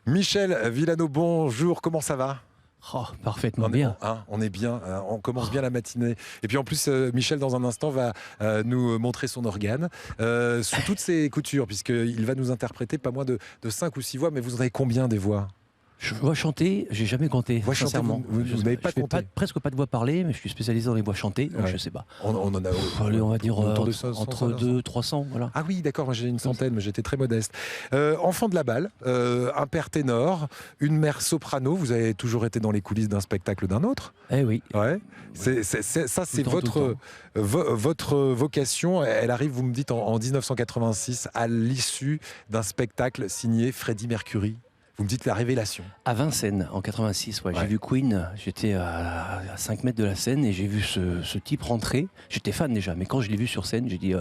Michel Villano, bonjour, comment ça va ? Oh, parfaitement bien. On est bien, on commence bien la matinée. Et puis en plus, Michel, dans un instant, va nous montrer son organe sous toutes ses coutures, puisqu'il va nous interpréter pas moins de 5 ou 6 voix. Mais vous en avez combien des voix ? Je vois chanter, j'ai jamais compté, sincèrement. Vous n'avez pas compté. Presque pas de voix parlée, mais je suis spécialisé dans les voix chantées, donc je sais pas. On en a allez, on va dire entre 200 300, voilà. Ah oui, d'accord, moi j'ai une centaine, mais j'étais très modeste. Enfant de la balle, un père ténor, une mère soprano, vous avez toujours été dans les coulisses d'un spectacle ou d'un autre ? Eh oui. Ouais. C'est votre vocation. Elle arrive, vous me dites, en 1986, à l'issue d'un spectacle signé Freddie Mercury. Vous me dites la révélation. À Vincennes, en 86, j'ai vu Queen, j'étais à 5 mètres de la scène et j'ai vu ce type rentrer. J'étais fan déjà, mais quand je l'ai vu sur scène, j'ai dit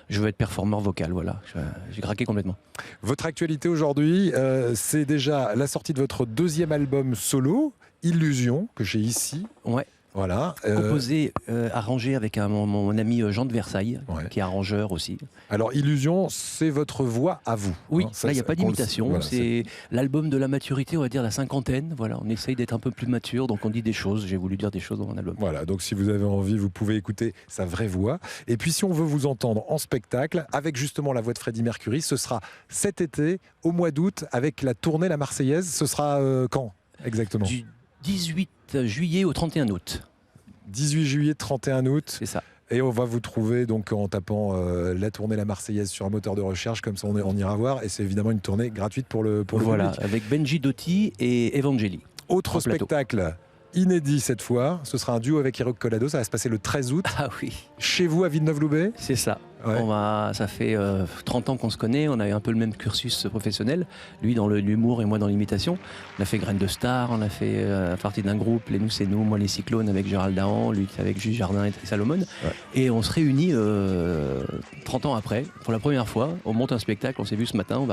je veux être performeur vocal, voilà. J'ai craqué complètement. Votre actualité aujourd'hui, c'est déjà la sortie de votre 2e album solo, Illusion, que j'ai ici. Ouais. Voilà. Composé, arrangé avec mon ami Jean de Versailles, qui est arrangeur aussi. Alors, Illusion, c'est votre voix à vous. Oui, hein, là, il n'y a pas d'imitation. Voilà, c'est l'album de la maturité, on va dire la cinquantaine. Voilà, on essaye d'être un peu plus mature, donc on dit des choses. J'ai voulu dire des choses dans mon album. Voilà, donc si vous avez envie, vous pouvez écouter sa vraie voix. Et puis, si on veut vous entendre en spectacle, avec justement la voix de Freddie Mercury, ce sera cet été, au mois d'août, avec la tournée La Marseillaise. Ce sera quand exactement ? Du 18 juillet au 31 août. 18 juillet, 31 août. C'est ça. Et on va vous trouver donc en tapant la tournée La Marseillaise sur un moteur de recherche, comme ça on ira voir. Et c'est évidemment une tournée gratuite pour le voilà, public. avec Benji Dotti et Evangeli. Autre spectacle inédit cette fois, ce sera un duo avec Eric Collado, ça va se passer le 13 août. Ah oui. Chez vous à Villeneuve-Loubet. C'est ça. Ouais. Ça fait 30 ans qu'on se connaît, on a eu un peu le même cursus professionnel, lui dans l'humour et moi dans l'imitation. On a fait Graines de Star, on a fait partie d'un groupe, les Nous c'est nous, moi les Cyclones avec Gérald Dahan, lui avec Jules Jardin et Salomon. Ouais. Et on se réunit 30 ans après, pour la première fois, on monte un spectacle, on s'est vu ce matin,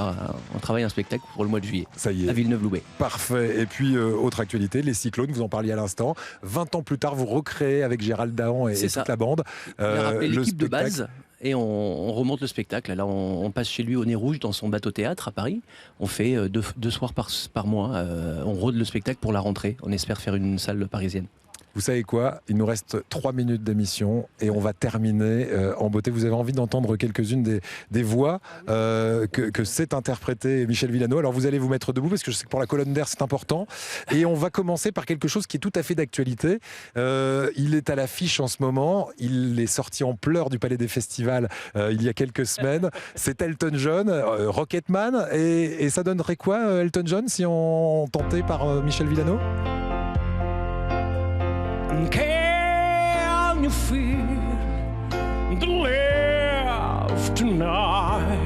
on travaille un spectacle pour le mois de juillet. Ça y est. À Villeneuve-Loubet. Parfait. Et puis, autre actualité, les Cyclones, vous en parliez à l'instant. 20 ans plus tard, vous recréez avec Gérald Dahan et toute la bande. On a rappelé l'équipe de base. Et on remonte le spectacle. Là, on passe chez lui au Nez Rouge dans son bateau-théâtre à Paris. On fait deux soirs par mois. On rôde le spectacle pour la rentrée. On espère faire une salle parisienne. Vous savez quoi ? Il nous reste 3 minutes d'émission et on va terminer en beauté. Vous avez envie d'entendre quelques-unes des voix que s'est interprété Michel Villano. Alors vous allez vous mettre debout parce que je sais que pour la colonne d'air c'est important. Et on va commencer par quelque chose qui est tout à fait d'actualité. Il est à l'affiche en ce moment. Il est sorti en pleurs du Palais des Festivals il y a quelques semaines. C'est Elton John, Rocketman. Et ça donnerait quoi, Elton John, si on tentait par Michel Villano ? Can you feel the love tonight?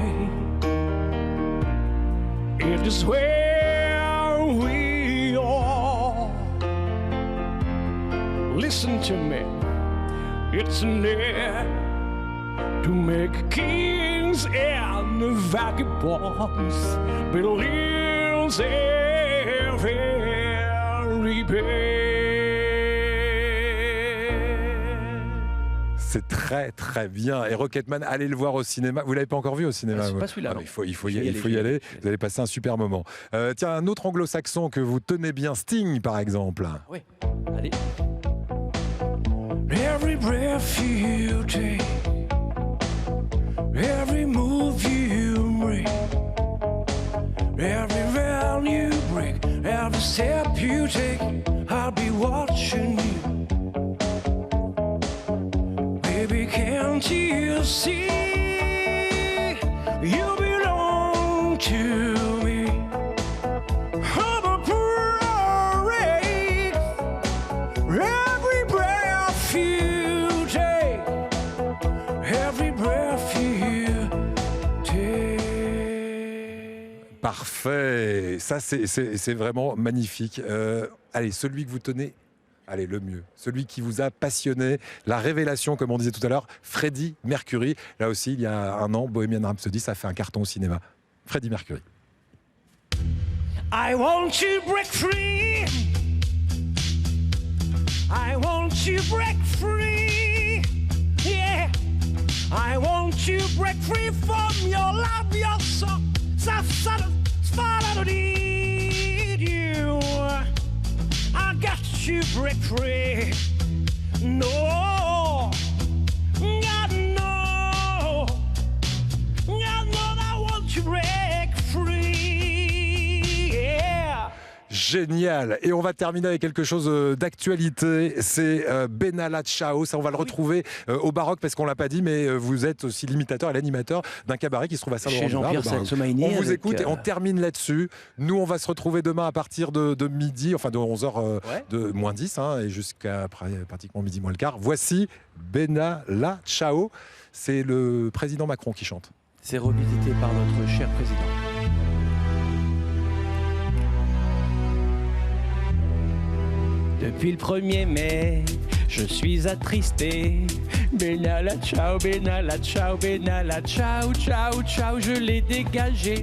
It is where we are. Listen to me, it's near to make kings and vagabonds believes every day. C'est très très bien. Et Rocketman, allez le voir au cinéma. Vous l'avez pas encore vu au cinéma ? C'est pas celui-là. Il faut y aller. Vous allez passer un super moment. Tiens, un autre anglo-saxon que vous tenez bien, Sting par exemple. Oui, allez. Every breath you take, every move you make, every vow you break, every step you take, I'll be watching you. Baby, can't you see you belong to me? I'm a parade, every breath you take, every breath you take. Parfait, ça c'est vraiment magnifique. Allez, celui que vous tenez. Allez, le mieux. Celui qui vous a passionné, la révélation, comme on disait tout à l'heure, Freddie Mercury. Là aussi, il y a un an, Bohemian Rhapsody, ça fait un carton au cinéma. Freddie Mercury. I want you break free. I want you break free. Yeah. I want you break free from your love, your soul. break free. No, God, no. God, no, I want you break free. Yeah. Génial. Et on va terminer avec quelque chose d'actualité. C'est Benalla Ciao. Ça, on va le retrouver au Baroque parce qu'on l'a pas dit, mais vous êtes aussi l'imitateur et l'animateur d'un cabaret qui se trouve à Chez Saint-Laurent-du-Var. Jean-Pierre Somaïni. On vous avec, écoute et on termine là-dessus. Nous, on va se retrouver demain à partir de midi, enfin de 11h, de moins 10, et jusqu'à pratiquement midi moins le quart. Voici Benalla Ciao. C'est le président Macron qui chante. C'est revisité par notre cher président. Depuis le 1er mai, je suis attristé. Benalla ciao, Benalla ciao, Benalla ciao, ciao, ciao, je l'ai dégagé.